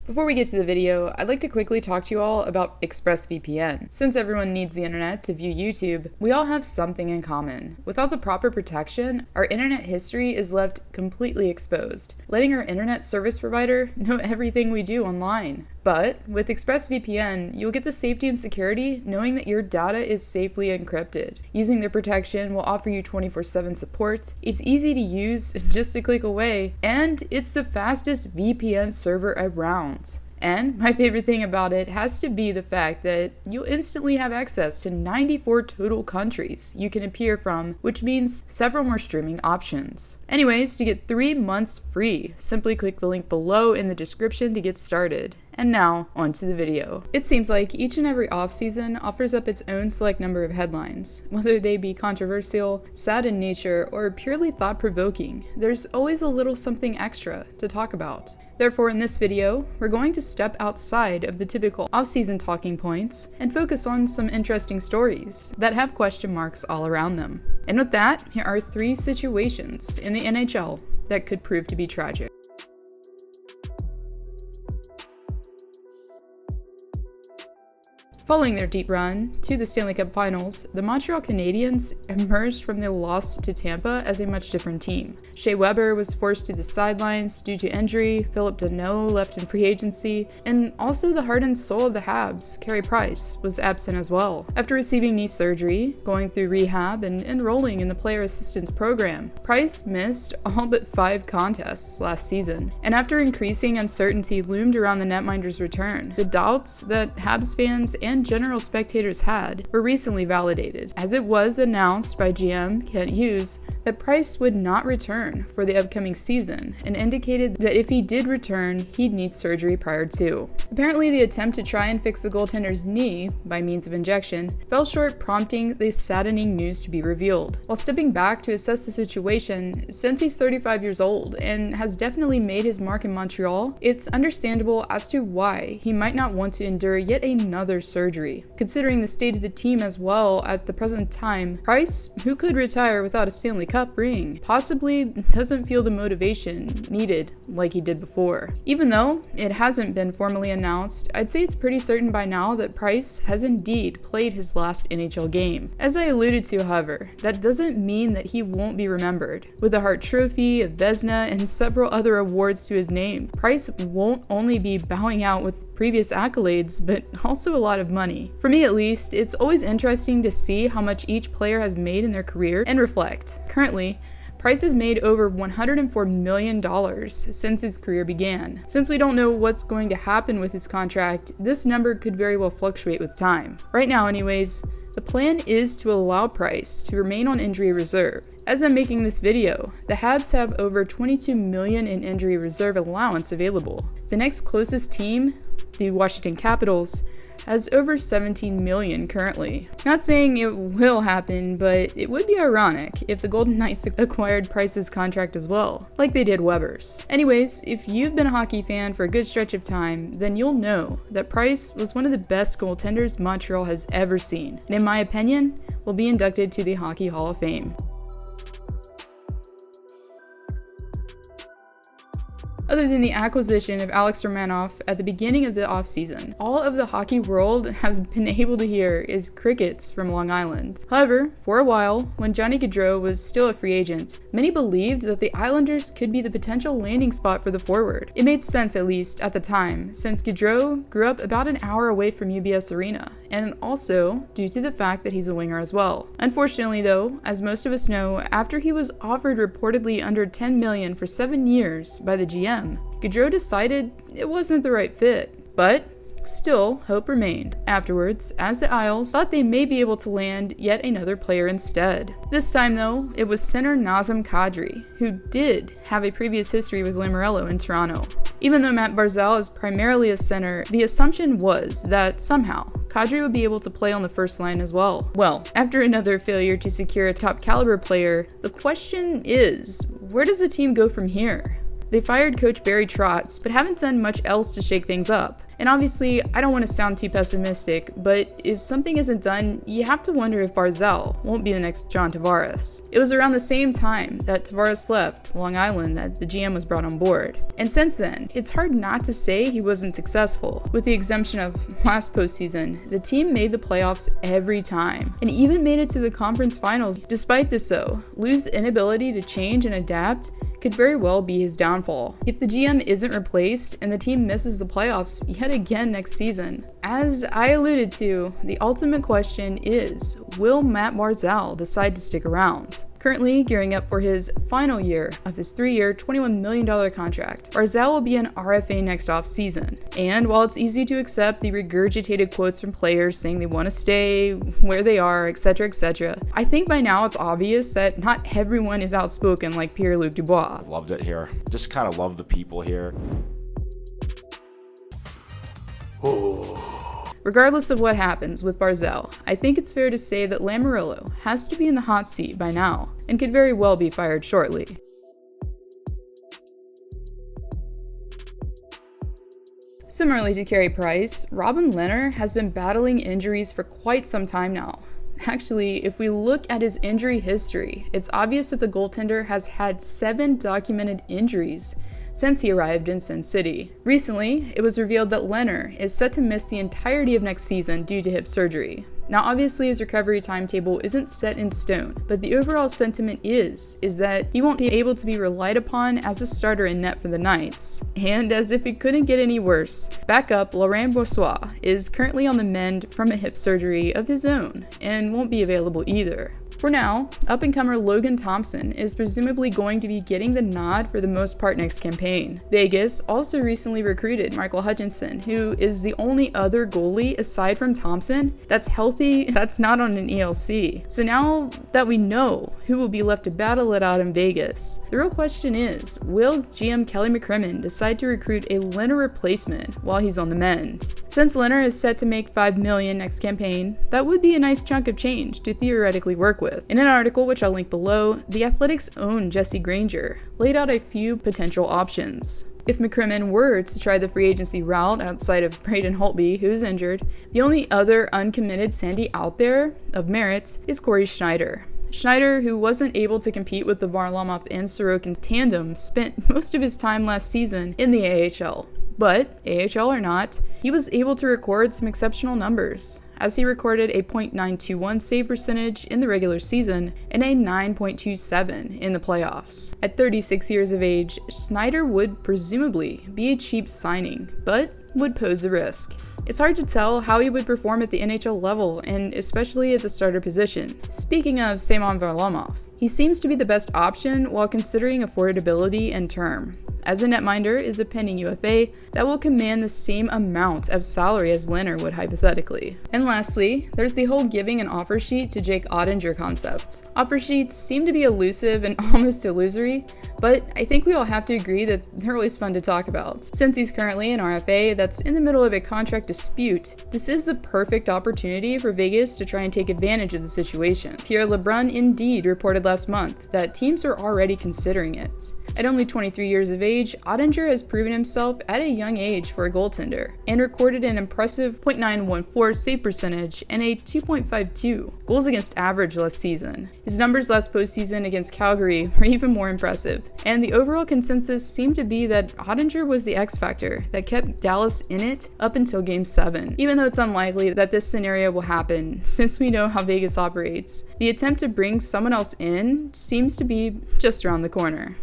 Before we get to the video, I'd like to quickly talk to you all about ExpressVPN. Since everyone needs the internet to view YouTube, we all have something in common. Without the proper protection, our internet history is left completely exposed, letting our internet service provider know everything we do online. But with ExpressVPN, you'll get the safety and security knowing that your data is safely encrypted. Using their protection will offer you 24/7 support, it's easy to use, just a click away, and it's the fastest VPN server around. And my favorite thing about it has to be the fact that you'll instantly have access to 94 total countries you can appear from, which means several more streaming options. Anyways, to get 3 months free, simply click the link below in the description to get started. And now, on to the video. It seems like each and every off-season offers up its own select number of headlines. Whether they be controversial, sad in nature, or purely thought-provoking, there's always a little something extra to talk about. Therefore, in this video, we're going to step outside of the typical off-season talking points and focus on some interesting stories that have question marks all around them. And with that, here are 3 situations in the NHL that could prove to be tragic. Following their deep run to the Stanley Cup Finals, the Montreal Canadiens emerged from their loss to Tampa as a much different team. Shea Weber was forced to the sidelines due to injury, Phillip Danault left in free agency, and also the heart and soul of the Habs, Carey Price, was absent as well. After receiving knee surgery, going through rehab, and enrolling in the player assistance program, Price missed all but 5 contests last season. And after increasing uncertainty loomed around the netminder's return, the doubts that Habs fans and general spectators had were recently validated, as it was announced by GM Kent Hughes that Price would not return for the upcoming season and indicated that if he did return, he'd need surgery prior to. Apparently, the attempt to try and fix the goaltender's knee by means of injection fell short, prompting the saddening news to be revealed. While stepping back to assess the situation, since he's 35 years old and has definitely made his mark in Montreal, it's understandable as to why he might not want to endure yet another surgery. Considering the state of the team as well at the present time, Price, who could retire without a Stanley Cup ring, possibly doesn't feel the motivation needed like he did before. Even though it hasn't been formally announced, I'd say it's pretty certain by now that Price has indeed played his last NHL game. As I alluded to, however, that doesn't mean that he won't be remembered. With a Hart Trophy, a Vezina, and several other awards to his name, Price won't only be bowing out with previous accolades, but also a lot of money. For me at least, it's always interesting to see how much each player has made in their career and reflect. Currently, Price has made over $104 million since his career began. Since we don't know what's going to happen with his contract, this number could very well fluctuate with time. Right now anyways, the plan is to allow Price to remain on injury reserve. As I'm making this video, the Habs have over $22 million in injury reserve allowance available. The next closest team, the Washington Capitals, has over $17 million currently. Not saying it will happen, but it would be ironic if the Golden Knights acquired Price's contract as well, like they did Weber's. Anyways, if you've been a hockey fan for a good stretch of time, then you'll know that Price was one of the best goaltenders Montreal has ever seen, and in my opinion, will be inducted to the Hockey Hall of Fame. Other than the acquisition of Alex Romanov at the beginning of the offseason, all of the hockey world has been able to hear is crickets from Long Island. However, for a while, when Johnny Gaudreau was still a free agent, many believed that the Islanders could be the potential landing spot for the forward. It made sense, at least at the time, since Gaudreau grew up about an hour away from UBS Arena, and also due to the fact that he's a winger as well. Unfortunately though, as most of us know, after he was offered reportedly under $10 million for 7 years by the GM, Gaudreau decided it wasn't the right fit, but still, hope remained afterwards, as the Isles thought they may be able to land yet another player instead. This time though, it was center Nazem Kadri, who did have a previous history with Lamoriello in Toronto. Even though Matt Barzal is primarily a center, the assumption was that somehow Kadri would be able to play on the first line as well. Well, after another failure to secure a top caliber player, the question is, where does the team go from here? They fired coach Barry Trotz, but haven't done much else to shake things up. And obviously, I don't want to sound too pessimistic, but if something isn't done, you have to wonder if Barzal won't be the next John Tavares. It was around the same time that Tavares left Long Island that the GM was brought on board. And since then, it's hard not to say he wasn't successful. With the exemption of last postseason, the team made the playoffs every time, and even made it to the conference finals. Despite this though, Lou's inability to change and adapt could very well be his downfall. If the GM isn't replaced and the team misses the playoffs yet again next season. As I alluded to, the ultimate question is, will Matt Barzal decide to stick around? Currently gearing up for his final year of his 3-year, $21 million contract, Barzal will be an RFA next offseason. And while it's easy to accept the regurgitated quotes from players saying they want to stay where they are, etc., I think by now it's obvious that not everyone is outspoken like Pierre-Luc Dubois. Loved it here. Just kind of love the people here. Regardless of what happens with Barzal, I think it's fair to say that Lamoriello has to be in the hot seat by now, and could very well be fired shortly. Similarly to Carey Price, Robin Lehner has been battling injuries for quite some time now. Actually, if we look at his injury history, it's obvious that the goaltender has had 7 documented injuries since he arrived in Sin City. Recently, it was revealed that Lehner is set to miss the entirety of next season due to hip surgery. Now obviously his recovery timetable isn't set in stone, but the overall sentiment is that he won't be able to be relied upon as a starter in net for the Knights. And as if it couldn't get any worse, backup Laurent Brossoit is currently on the mend from a hip surgery of his own and won't be available either. For now, up-and-comer Logan Thompson is presumably going to be getting the nod for the most part next campaign. Vegas also recently recruited Michael Hutchinson, who is the only other goalie aside from Thompson that's healthy that's not on an ELC. So now that we know who will be left to battle it out in Vegas, the real question is, will GM Kelly McCrimmon decide to recruit a Lehner replacement while he's on the mend? Since Lehner is set to make $5 million next campaign, that would be a nice chunk of change to theoretically work with. In an article, which I'll link below, The Athletic's own Jesse Granger laid out a few potential options. If McCrimmon were to try the free agency route outside of Braden Holtby, who's injured, the only other uncommitted Sandy out there of merit is Corey Schneider. Schneider, who wasn't able to compete with the Varlamov and Sorokin tandem, spent most of his time last season in the AHL. But, AHL or not, he was able to record some exceptional numbers, as he recorded a .921 save percentage in the regular season and a 9.27 in the playoffs. At 36 years of age, Schneider would presumably be a cheap signing, but would pose a risk. It's hard to tell how he would perform at the NHL level, and especially at the starter position. Speaking of Semyon Varlamov, he seems to be the best option while considering affordability and term, as a netminder is a pending UFA that will command the same amount of salary as Lehner would hypothetically. And lastly, there's the whole giving an offer sheet to Jake Ottinger concept. Offer sheets seem to be elusive and almost illusory, but I think we all have to agree that they're always fun to talk about. Since he's currently an RFA that's in the middle of a contract dispute, this is the perfect opportunity for Vegas to try and take advantage of the situation. Pierre LeBrun indeed reported last month that teams are already considering it. At only 23 years of age, Ottinger has proven himself at a young age for a goaltender, and recorded an impressive .914 save percentage and a 2.52 goals against average last season. His numbers last postseason against Calgary were even more impressive, and the overall consensus seemed to be that Ottinger was the X factor that kept Dallas in it up until Game 7. Even though it's unlikely that this scenario will happen, since we know how Vegas operates, the attempt to bring someone else in seems to be just around the corner.